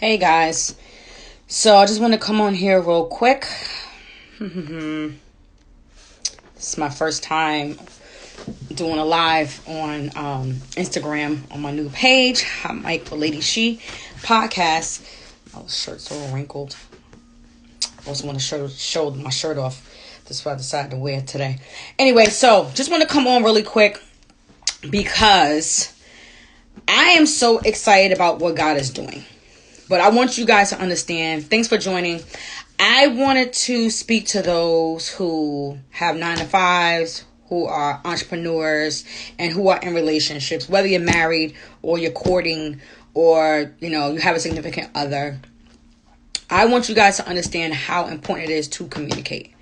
Hey guys, so I just want to come on here real quick. This is my first time doing a live on Instagram on my new page, I'm Mike for Lady She podcast. My shirt's all wrinkled. I also want to show my shirt off. That's what I decided to wear today. Anyway, so just want to come on really quick because I am so excited about what God is doing. But I want you guys to understand. Thanks for joining. I wanted to speak to those who have 9-to-5s, who are entrepreneurs, and who are in relationships, whether you're married or you're courting or, you have a significant other. I want you guys to understand how important it is to communicate.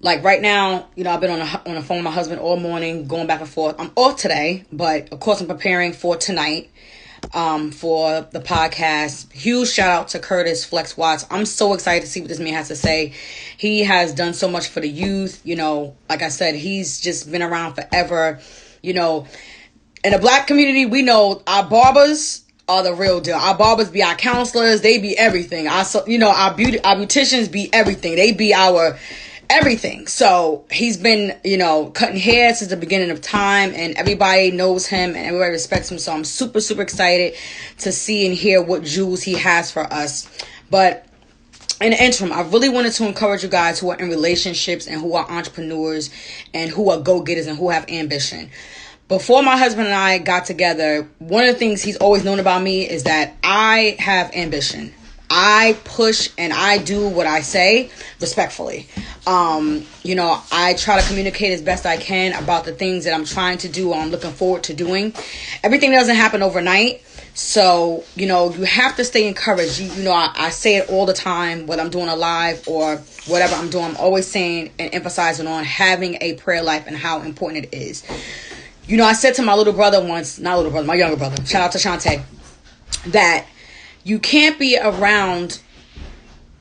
Like right now, I've been on the phone with my husband all morning, going back and forth. I'm off today, but of course I'm preparing for tonight. For the podcast. Huge shout out to Curtis Flex Watts. I'm so excited to see what this man has to say. He has done so much for the youth. Like I said, he's just been around forever. In the black community, we know our barbers are the real deal. Our barbers be our counselors. They be everything. Our beauticians be everything. They be our everything. So he's been, cutting hair since the beginning of time, and everybody knows him and everybody respects him. So I'm super, super excited to see and hear what jewels he has for us. But in the interim, I really wanted to encourage you guys who are in relationships and who are entrepreneurs and who are go-getters and who have ambition. Before my husband and I got together, one of the things he's always known about me is that I have ambition. I push and I do what I say respectfully. I try to communicate as best I can about the things that I'm trying to do or I'm looking forward to doing. Everything doesn't happen overnight. So, you have to stay encouraged. I say it all the time, whether I'm doing a live or whatever I'm doing. I'm always saying and emphasizing on having a prayer life and how important it is. I said to my little brother once, not little brother, my younger brother, shout out to Shantae, that you can't be around,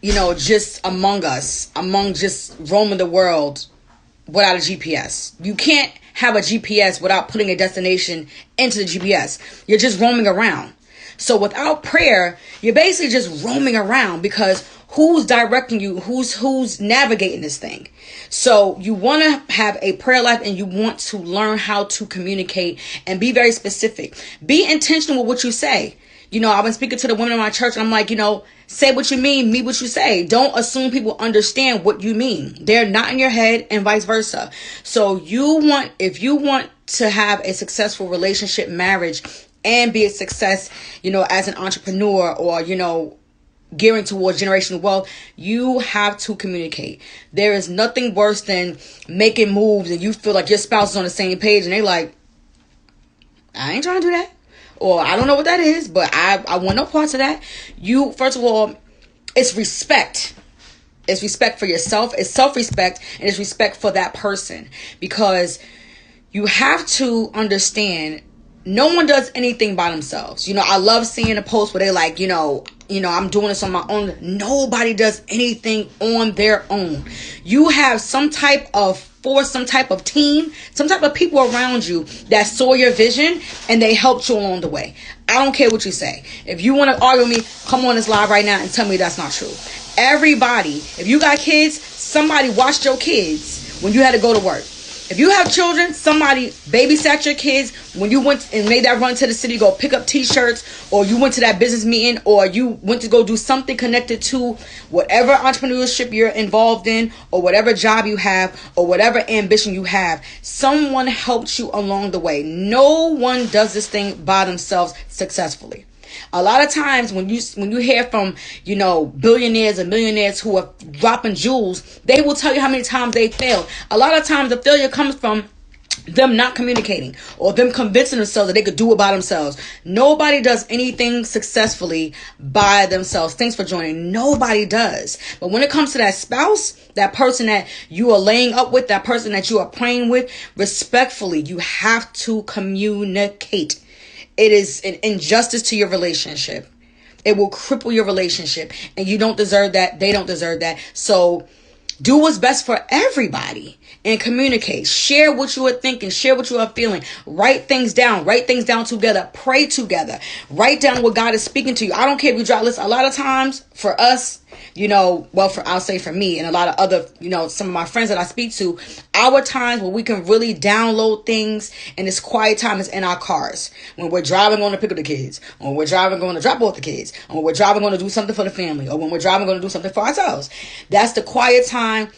just among just roaming the world without a GPS. You can't have a GPS without putting a destination into the GPS. You're just roaming around. So without prayer, you're basically just roaming around because who's directing you? Who's navigating this thing? So you want to have a prayer life and you want to learn how to communicate and be very specific. Be intentional with what you say. I've been speaking to the women in my church and I'm like, say what you mean what you say. Don't assume people understand what you mean. They're not in your head and vice versa. So if you want to have a successful relationship, marriage, and be a success, as an entrepreneur or, gearing towards generational wealth, you have to communicate. There is nothing worse than making moves and you feel like your spouse is on the same page and they like, I ain't trying to do that. Or I don't know what that is, but I want no parts of that. First of all, it's respect. It's respect for yourself. It's self-respect. And it's respect for that person. Because you have to understand, no one does anything by themselves. I love seeing a post where they're like, I'm doing this on my own. Nobody does anything on their own. You have some type of force, some type of team, some type of people around you that saw your vision and they helped you along the way. I don't care what you say. If you want to argue with me, come on this live right now and tell me that's not true. Everybody, if you got kids, somebody watched your kids when you had to go to work. If you have children, somebody babysat your kids when you went and made that run to the city to go pick up t-shirts, or you went to that business meeting, or you went to go do something connected to whatever entrepreneurship you're involved in, or whatever job you have, or whatever ambition you have. Someone helped you along the way. No one does this thing by themselves successfully. A lot of times when you hear from, billionaires and millionaires who are dropping jewels, they will tell you how many times they failed. A lot of times the failure comes from them not communicating or them convincing themselves that they could do it by themselves. Nobody does anything successfully by themselves. Thanks for joining. Nobody does. But when it comes to that spouse, that person that you are laying up with, that person that you are praying with, respectfully, you have to communicate. It is an injustice to your relationship. It will cripple your relationship. And you don't deserve that. They don't deserve that. So Do what's best for everybody and communicate. Share what you are thinking. Share what you are feeling. Write things down. Write things down together. Pray together. Write down what God is speaking to you. I don't care if you drop lists. A lot of times for us, I'll say for me and a lot of other, some of my friends that I speak to, our times where we can really download things and this quiet time is in our cars. When we're driving going to pick up the kids, or when we're driving going to drop off the kids, or when we're driving going to do something for the family, or when we're driving going to do something for ourselves. That's the quiet time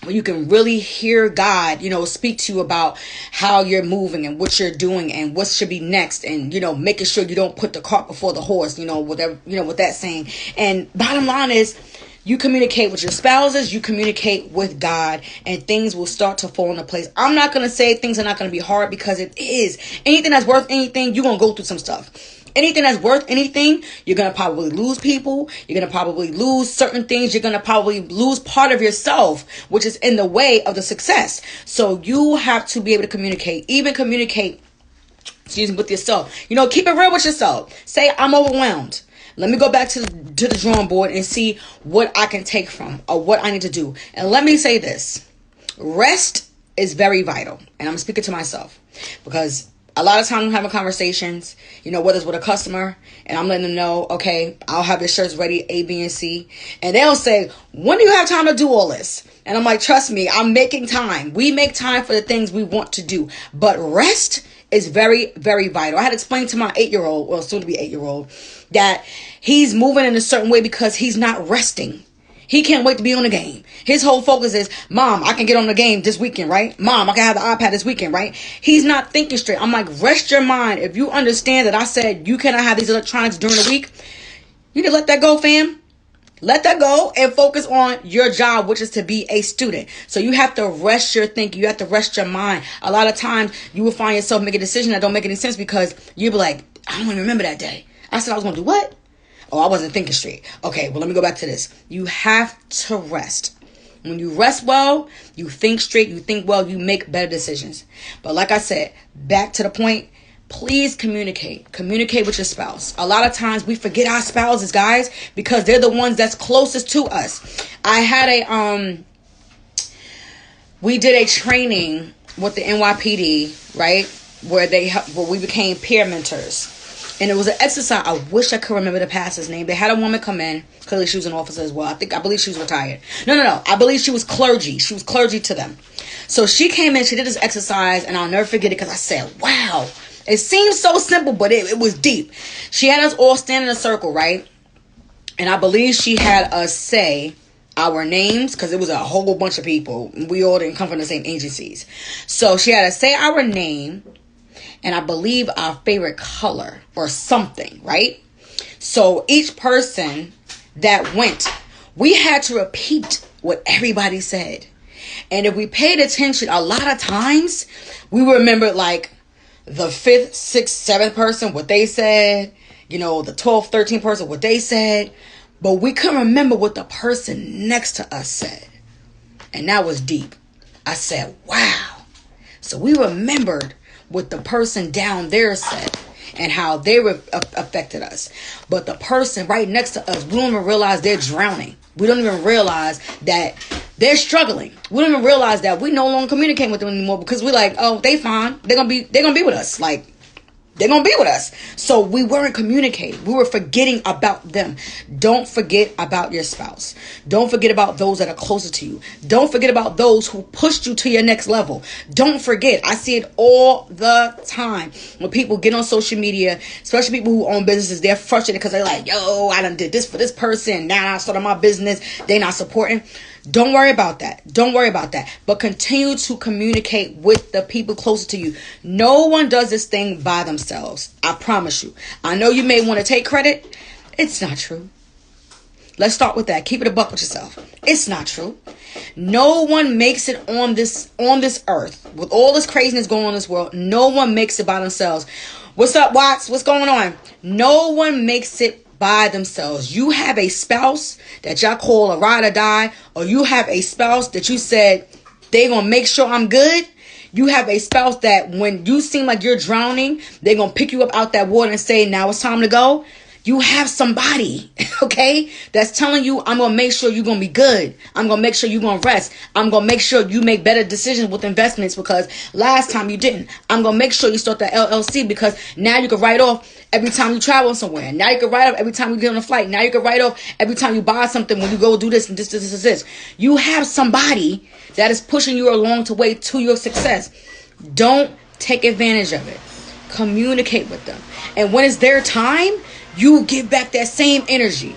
where you can really hear God, speak to you about how you're moving and what you're doing and what should be next. And, making sure you don't put the cart before the horse, whatever, with that saying. And bottom line is, you communicate with your spouses, you communicate with God, and things will start to fall into place. I'm not going to say things are not going to be hard, because it is. Anything that's worth anything, you're going to go through some stuff. Anything that's worth anything, you're going to probably lose people. You're going to probably lose certain things. You're going to probably lose part of yourself, which is in the way of the success. So you have to be able to communicate, with yourself. Keep it real with yourself. Say, I'm overwhelmed. Let me go back to the drawing board and see what I can take from or what I need to do. And let me say this. Rest is very vital. And I'm speaking to myself, because a lot of times I'm having conversations, whether it's with a customer, and I'm letting them know, okay, I'll have the shirts ready, A, B, and C. And they'll say, when do you have time to do all this? And I'm like, trust me, I'm making time. We make time for the things we want to do. But rest is very, very vital. I had to explain to my 8-year-old, well, soon to be 8-year-old, that he's moving in a certain way because he's not resting. He can't wait to be on the game. His whole focus is, Mom, I can get on the game this weekend, right? Mom, I can have the iPad this weekend, right? He's not thinking straight. I'm like, rest your mind. If you understand that I said you cannot have these electronics during the week, you need to let that go, fam. Let that go and focus on your job, which is to be a student. So you have to rest your thinking. You have to rest your mind. A lot of times you will find yourself making a decision that don't make any sense, because you'll be like, I don't even remember that day. I said I was going to do what? Oh, I wasn't thinking straight. Okay, well, let me go back to this. You have to rest. When you rest well, you think straight, you think well, you make better decisions. But like I said, back to the point, please communicate. Communicate with your spouse. A lot of times we forget our spouses, guys, because they're the ones that's closest to us. I had we did a training with the NYPD, right? Where we became peer mentors. And it was an exercise. I wish I could remember the pastor's name. They had a woman come in. Clearly she was an officer as well. I believe she was retired. No. I believe she was clergy. She was clergy to them. So she came in. She did this exercise. And I'll never forget it, because I said, wow. It seems so simple, but it was deep. She had us all stand in a circle, right? And I believe she had us say our names, because it was a whole bunch of people. We all didn't come from the same agencies. So she had us say our name, and I believe our favorite color or something, right? So each person that went, we had to repeat what everybody said. And if we paid attention, a lot of times we remembered like the 5th, 6th, 7th person, what they said, the 12th, 13th person, what they said. But we couldn't remember what the person next to us said. And that was deep. I said, wow. So we remembered what the person down there said and how they affected us. But the person right next to us, we don't even realize they're drowning. We don't even realize that they're struggling. We don't even realize that we no longer communicate with them anymore, because we're like, oh, they fine. They're gonna be with us. Like, they're going to be with us. So we weren't communicating. We were forgetting about them. Don't forget about your spouse. Don't forget about those that are closer to you. Don't forget about those who pushed you to your next level. Don't forget. I see it all the time. When people get on social media, especially people who own businesses, they're frustrated because they're like, yo, I done did this for this person. Now I started my business. They not supporting. Don't worry about that. Don't worry about that. But continue to communicate with the people closer to you. No one does this thing by themselves. I promise you. I know you may want to take credit. It's not true. Let's start with that. Keep it a buck with yourself. It's not true. No one makes it on this earth. With all this craziness going on in this world, no one makes it by themselves. What's up, Watts? What's going on? No one makes it by themselves. You have a spouse that y'all call a ride or die, or you have a spouse that you said they gonna make sure I'm good. You have a spouse that when you seem like you're drowning, they're gonna pick you up out that water and say, now it's time to go. You have somebody, okay, that's telling you, I'm going to make sure you're going to be good. I'm going to make sure you're going to rest. I'm going to make sure you make better decisions with investments because last time you didn't. I'm going to make sure you start the LLC because now you can write off every time you travel somewhere. Now you can write off every time you get on a flight. Now you can write off every time you buy something when you go do this and this. You have somebody that is pushing you along the way to your success. Don't take advantage of it. Communicate with them. And when it's their time, you give back that same energy.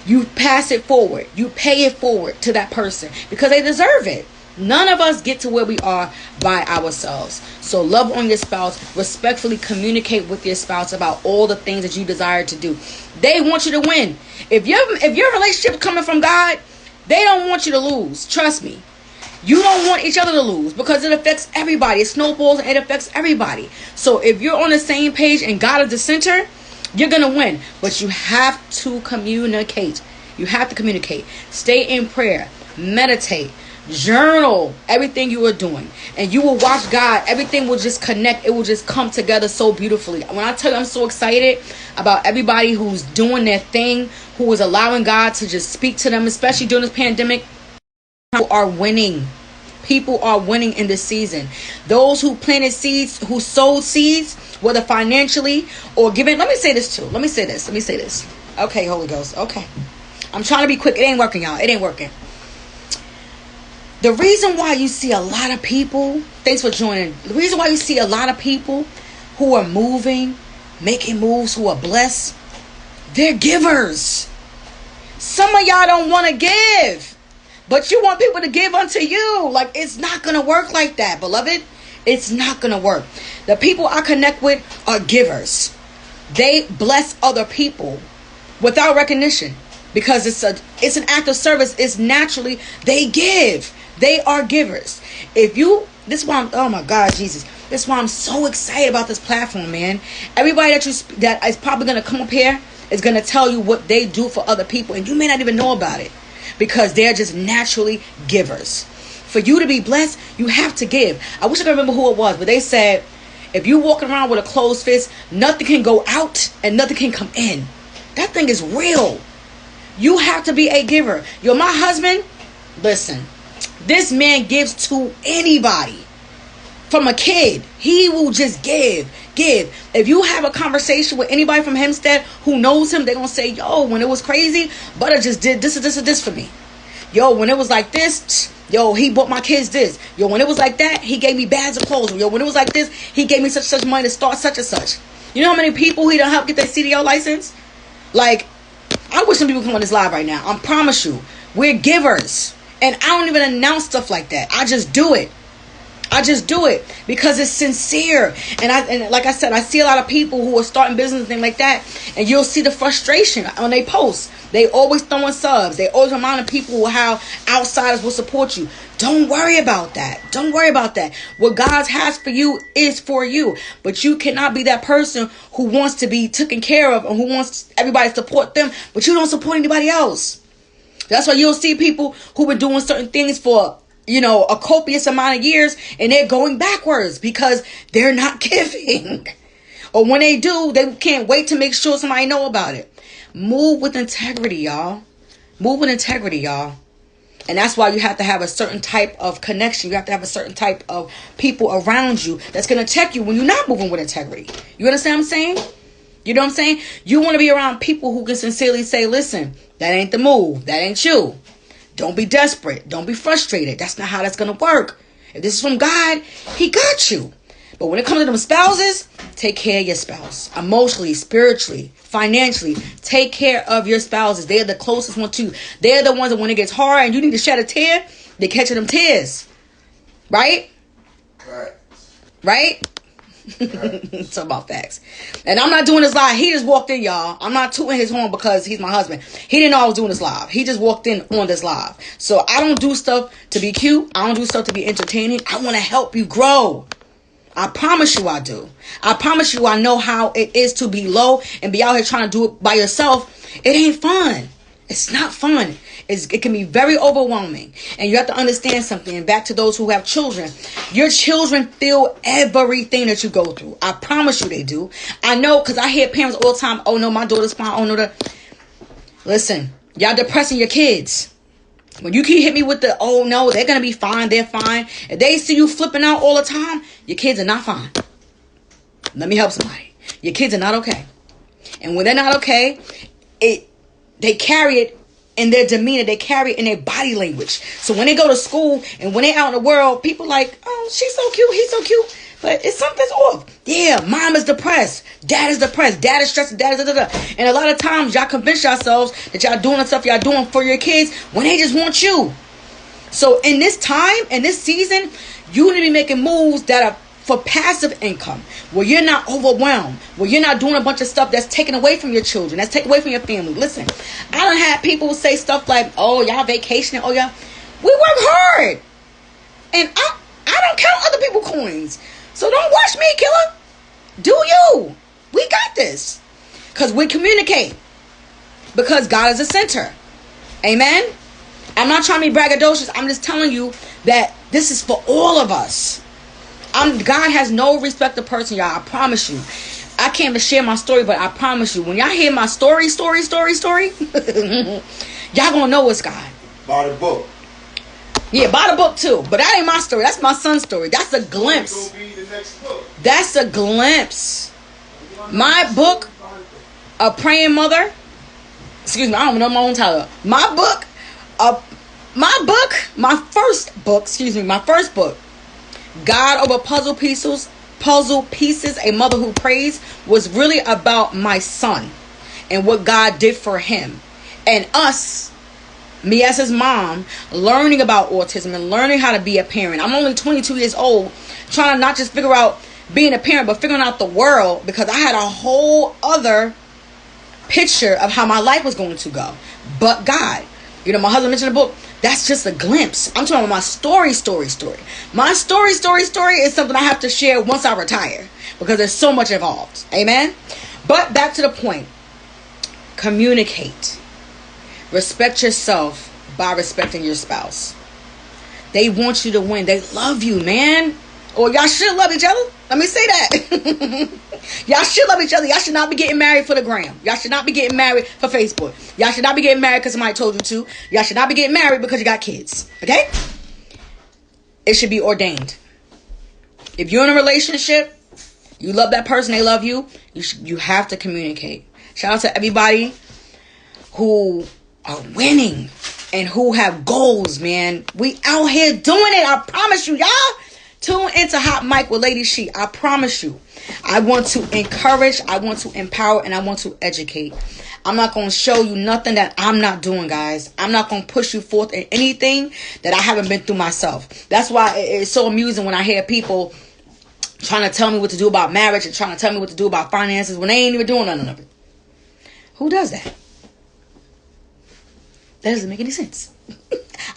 You pass it forward. You pay it forward to that person because they deserve it. None of us get to where we are by ourselves. So love on your spouse. Respectfully communicate with your spouse about all the things that you desire to do. They want you to win. If your relationship is coming from God, they don't want you to lose. Trust me. You don't want each other to lose because it affects everybody. It snowballs and it affects everybody. So if you're on the same page and God is the center, you're going to win. But you have to communicate. You have to communicate. Stay in prayer. Meditate. Journal everything you are doing. And you will watch God. Everything will just connect. It will just come together so beautifully. When I tell you I'm so excited about everybody who's doing their thing, who is allowing God to just speak to them, especially during this pandemic, people are winning. People are winning in this season. Those who planted seeds, who sowed seeds, whether financially or giving. Let me say this too. Let me say this. Okay, Holy Ghost. Okay. I'm trying to be quick. It ain't working, y'all. It ain't working. The reason why you see a lot of people, thanks for joining. The reason why you see a lot of people who are moving, making moves, who are blessed, they're givers. Some of y'all don't want to give. But you want people to give unto you. Like, it's not going to work like that, beloved. It's not going to work. The people I connect with are givers. They bless other people without recognition because it's an act of service. It's naturally, they give. They are givers. This is why oh my God, Jesus. This is why I'm so excited about this platform, man. Everybody that is probably going to come up here is going to tell you what they do for other people. And you may not even know about it. Because they're just naturally givers. For you to be blessed, you have to give. I wish I could remember who it was, but they said, if you walking around with a closed fist, nothing can go out and nothing can come in. That thing is real. You have to be a giver. My husband, listen, this man gives to anybody. From a kid, he will just give. If you have a conversation with anybody from Hempstead who knows him, they're going to say, yo, when it was crazy, Butter just did this and this and this for me. Yo, when it was like this, yo, he bought my kids this. Yo, when it was like that, he gave me bags of clothes. Yo, when it was like this, he gave me such money to start such and such. You know how many people he done help get their CDL license? Like, I wish some people come on this live right now. I promise you, we're givers. And I don't even announce stuff like that. I just do it. Because it's sincere. And like I said, I see a lot of people who are starting business and things like that. And you'll see the frustration on their posts. They always throwing subs. They always reminding people how outsiders will support you. Don't worry about that. What God has for you is for you. But you cannot be that person who wants to be taken care of and who wants everybody to support them, but you don't support anybody else. That's why you'll see people who been doing certain things for a copious amount of years, and they're going backwards because they're not giving. Or when they do, they can't wait to make sure somebody know about it. Move with integrity, y'all. And that's why you have to have a certain type of connection. You have to have a certain type of people around you that's going to check you when you're not moving with integrity. You understand what I'm saying? You know what I'm saying? You want to be around people who can sincerely say, listen, that ain't the move. That ain't you. Don't be desperate. Don't be frustrated. That's not how that's going to work. If this is from God, He got you. But when it comes to them spouses, take care of your spouse. Emotionally, spiritually, financially, take care of your spouses. They're the closest one to you. They're the ones that when it gets hard and you need to shed a tear, they're catching them tears. Right? Right? It's about facts. And I'm not doing this live. He just walked in, y'all. I'm not tooting his horn because he's my husband. He didn't know I was doing this live. He just walked in on this live. So I don't do stuff to be cute. I don't do stuff to be entertaining. I want to help you grow. I promise you I do. I promise you I know how it is to be low and be out here trying to do it by yourself. It ain't fun. It's not fun. It can be very overwhelming. And you have to understand something. And back to those who have children. Your children feel everything that you go through. I promise you they do. I know, because I hear parents all the time, oh no, my daughter's fine. Oh no, listen, y'all depressing your kids. When you keep hit me with the, oh no, they're going to be fine. They're fine. If they see you flipping out all the time, your kids are not fine. Let me help somebody. Your kids are not okay. And when they're not okay, they carry it in their demeanor. They carry it in their body language. So when they go to school and when they're out in the world, people like, oh, she's so cute. He's so cute. But something's off. Yeah, mom is depressed. Dad is depressed. Dad is stressed. Dad is da-da-da. And a lot of times y'all convince yourselves that y'all doing the stuff y'all doing for your kids when they just want you. So in this time, in this season, you need to be making moves that are for passive income, where you're not overwhelmed, where you're not doing a bunch of stuff that's taken away from your children, that's taken away from your family. Listen, I done had people say stuff like, oh, y'all vacationing, oh, y'all, we work hard. And I don't count other people's coins. So don't watch me, killer. Do you. We got this. Because we communicate. Because God is the center. Amen? I'm not trying to be braggadocious. I'm just telling you that this is for all of us. God has no respect of person, y'all. I promise you. I can't even share my story, but I promise you, when y'all hear my story, y'all gonna know it's God. Buy the book. Yeah, buy the book too. But that ain't my story. That's my son's story. That's a glimpse. It's gonna be the next book. That's a glimpse. My book, A Praying Mother. Excuse me, I don't know my own title. My first book, God Over Puzzle Pieces, A Mother Who Prays, was really about my son and what God did for him. And us, me as his mom, learning about autism and learning how to be a parent. I'm only 22 years old, trying to not just figure out being a parent, but figuring out the world, because I had a whole other picture of how my life was going to go. But God, my husband mentioned the book. That's just a glimpse. I'm talking about my story. My story is something I have to share once I retire, because there's so much involved. Amen? But back to the point. Communicate. Respect yourself by respecting your spouse. They want you to win. They love you, man. Or y'all should love each other. Let me say that. Y'all should love each other. Y'all should not be getting married for the gram. Y'all should not be getting married for Facebook. Y'all should not be getting married because somebody told you to. Y'all should not be getting married because you got kids. Okay? It should be ordained. If you're in a relationship, you love that person, they love you, you have to communicate. Shout out to everybody who are winning and who have goals, man. We out here doing it. I promise you, y'all. Tune into Hot Mic with Lady She. I promise you. I want to encourage, I want to empower, and I want to educate. I'm not going to show you nothing that I'm not doing, guys. I'm not going to push you forth in anything that I haven't been through myself. That's why it's so amusing when I hear people trying to tell me what to do about marriage and trying to tell me what to do about finances when they ain't even doing none of it. Who does that? That doesn't make any sense.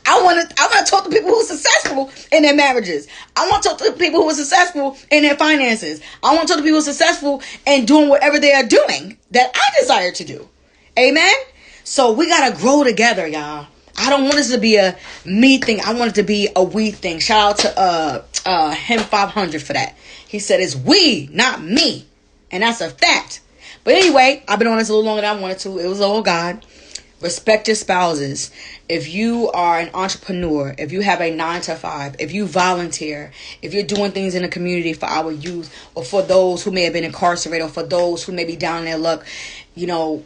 I want to talk to people who are successful in their marriages. I want to talk to people who are successful in their finances. I want to talk to people who are successful in doing whatever they are doing that I desire to do. Amen? So we got to grow together, y'all. I don't want this to be a me thing. I want it to be a we thing. Shout out to him 500 for that. He said it's we, not me. And that's a fact. But anyway, I've been on this a little longer than I wanted to. It was all God. Respect your spouses. If you are an entrepreneur, if you have a 9-to-5, if you volunteer, if you're doing things in the community for our youth, or for those who may have been incarcerated, or for those who may be down in their luck,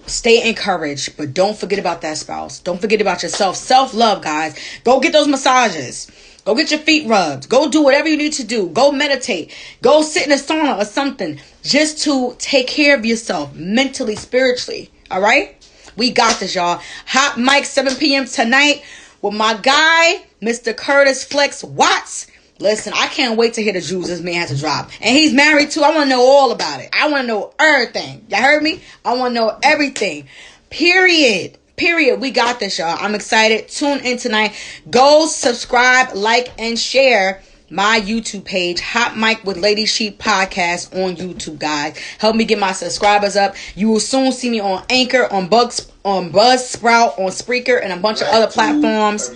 stay encouraged, but don't forget about that spouse. Don't forget about yourself. Self-love, guys. Go get those massages. Go get your feet rubbed. Go do whatever you need to do. Go meditate. Go sit in a sauna or something just to take care of yourself mentally, spiritually. All right? We got this, y'all. Hot Mic, 7 p.m. tonight with my guy, Mr. Curtis Flex Watts. Listen, I can't wait to hear the jewels this man has to drop. And he's married too. I want to know all about it. I want to know everything. Y'all heard me? I want to know everything. Period. We got this, y'all. I'm excited. Tune in tonight. Go subscribe, like, and share my YouTube page, Hot Mic with Lady Sheep Podcast on YouTube, guys. Help me get my subscribers up. You will soon see me on Anchor, on on Buzzsprout, on Spreaker, and a bunch of other platforms.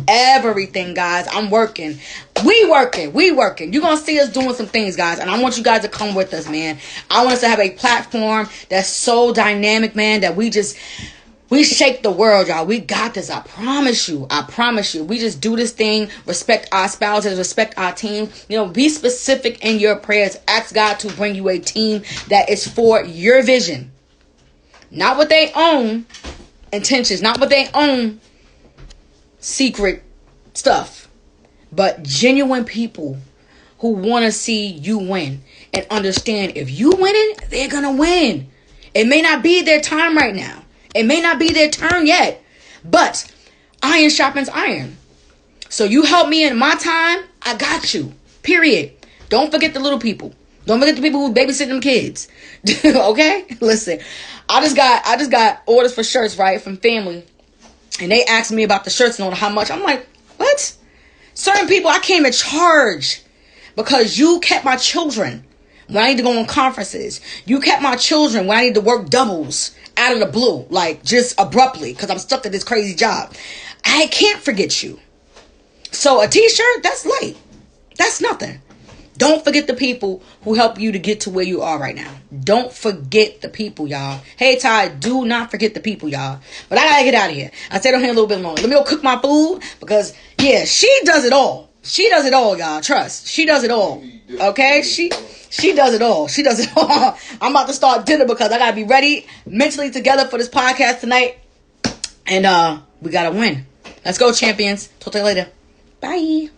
Everything, guys. I'm working. We working. You're going to see us doing some things, guys. And I want you guys to come with us, man. I want us to have a platform that's so dynamic, man, that we shake the world, y'all. We got this. I promise you. We just do this thing. Respect our spouses. Respect our team. Be specific in your prayers. Ask God to bring you a team that is for your vision. Not what they own intentions. Not what they own secret stuff. But genuine people who want to see you win. And understand if you winning, they're going to win. It may not be their time right now. It may not be their turn yet, but iron sharpens iron. So you help me in my time, I got you. Period. Don't forget the little people. Don't forget the people who babysit them kids. Okay? Listen, I just got orders for shirts, right, from family, and they asked me about the shirts and on how much. I'm like, what? Certain people I came to charge because you kept my children when I need to go on conferences. You kept my children when I need to work doubles out of the blue, like just abruptly, because I'm stuck at this crazy job. I can't forget you. So a t-shirt, that's light. That's nothing. Don't forget the people who help you to get to where you are right now. Don't forget the people, y'all. Hey, Ty, do not forget the people, y'all. But I gotta get out of here. I stayed on here a little bit longer. Let me go cook my food because, yeah, she does it all. She does it all, y'all. Trust. She does it all. Okay? She does it all. She does it all. I'm about to start dinner because I got to be ready, mentally together for this podcast tonight. And we got to win. Let's go, champions. Talk to you later. Bye.